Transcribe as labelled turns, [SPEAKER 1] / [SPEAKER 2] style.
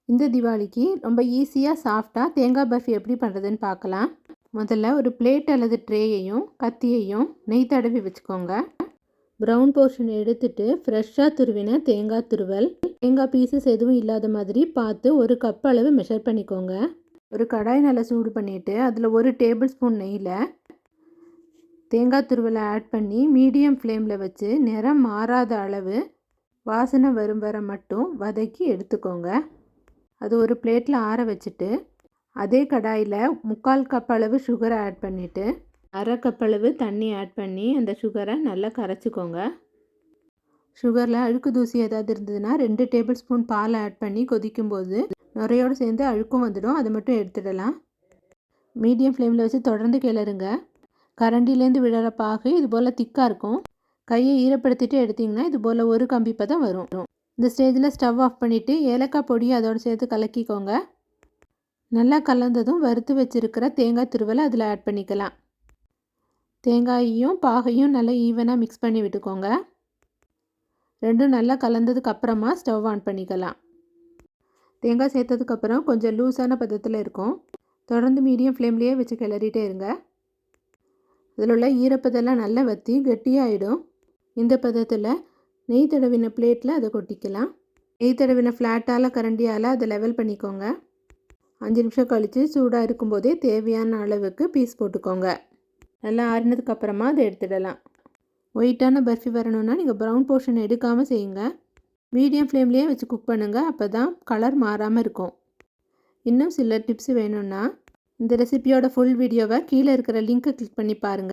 [SPEAKER 1] இந்த தீபாவளிக்கு ரொம்ப ஈஸியாக சாஃப்டாக தேங்காய் பர்ஃபி எப்படி பண்ணுறதுன்னு பார்க்கலாம். முதல்ல ஒரு பிளேட் அல்லது ட்ரேயையும் கத்தியையும் நெய் தடவி வச்சுக்கோங்க. ப்ரௌன் போர்ஷன் எடுத்துட்டு ஃப்ரெஷ்ஷாக துருவின தேங்காய் துருவல், தேங்காய் பீசஸ் எதுவும் இல்லாத மாதிரி பார்த்து ஒரு கப் அளவு மெஷர் பண்ணிக்கோங்க. ஒரு கடாய் நல்லா சூடு பண்ணிவிட்டு அதில் 1 டேபிள் ஸ்பூன் நெய்யில் தேங்காய் துருவலை ஆட் பண்ணி மீடியம் ஃப்ளேமில் வச்சு நிறம் மாறாத அளவு வாசனை வரும் வர மட்டும் வதக்கி எடுத்துக்கோங்க. அது ஒரு பிளேட்டில் ஆற வச்சுட்டு அதே கடாயில் 3/4 கப் அளவு சுகரை ஆட் பண்ணிவிட்டு 1/2 கப் அளவு தண்ணி ஆட் பண்ணி அந்த சுகரை நல்லா கரைச்சிக்கோங்க. சுகரில் அழுக்கு தூசி ஏதாவது இருந்ததுன்னா 2 டேபிள் ஸ்பூன் பால் ஆட் பண்ணி கொதிக்கும்போது நுரையோடு சேர்ந்து அழுக்கும் வந்துடும். அதை மட்டும் எடுத்துடலாம். மீடியம் ஃப்ளேமில் வச்சு தொடர்ந்து கிளறுங்க. கரண்டிலேருந்து விழற பாகு இது போல் திக்காக இருக்கும். கையை ஈரப்படுத்திட்டு எடுத்திங்கன்னா இது போல் ஒரு கம்பி பதம் வரும். இந்த ஸ்டேஜில் ஸ்டவ் ஆஃப் பண்ணிவிட்டு ஏலக்காய் பொடி அதோடு சேர்த்து கலக்கிக்கோங்க. நல்லா கலந்ததும் வறுத்து வச்சுருக்கிற தேங்காய் துருவலை அதில் ஆட் பண்ணிக்கலாம். தேங்காயையும் பாகையும் நல்லா ஈவனாக மிக்ஸ் பண்ணி விட்டுக்கோங்க. ரெண்டும் நல்லா கலந்ததுக்கு அப்புறமா ஸ்டவ் ஆன் பண்ணிக்கலாம். தேங்காய் சேர்த்ததுக்கப்புறம் கொஞ்சம் லூஸான பதத்தில் இருக்கும். தொடர்ந்து மீடியம் ஃப்ளேம்லேயே வச்சு கிளறிட்டே இருங்க. அதில் உள்ள ஈரப்பதெல்லாம் நல்லா வற்றி கெட்டியாகிடும். இந்த பதத்தில் நெய் தடவின பிளேட்டில் அதை கொட்டிக்கலாம். நெய் தடவின ஃப்ளாட்டால் கரண்டியால் அதை லெவல் பண்ணிக்கோங்க. 5 நிமிஷம் கழித்து சூடாக இருக்கும்போதே தேவையான அளவுக்கு பீஸ் போட்டுக்கோங்க. நல்லா ஆறினதுக்கப்புறமா அதை எடுத்துடலாம். ஒயிட்டான பர்ஃபி வரணுன்னா நீங்கள் ப்ரௌன் போர்ஷன் எடுக்காமல் செய்யுங்க. மீடியம் ஃப்ளேம்லேயே வச்சு குக் பண்ணுங்கள். அப்போ தான் கலர் மாறாமல் இருக்கும். இன்னும் சில டிப்ஸ் வேணும்னா இந்த ரெசிபியோட ஃபுல் வீடியோவை கீழே இருக்கிற லிங்க்கை கிளிக் பண்ணி பாருங்கள்.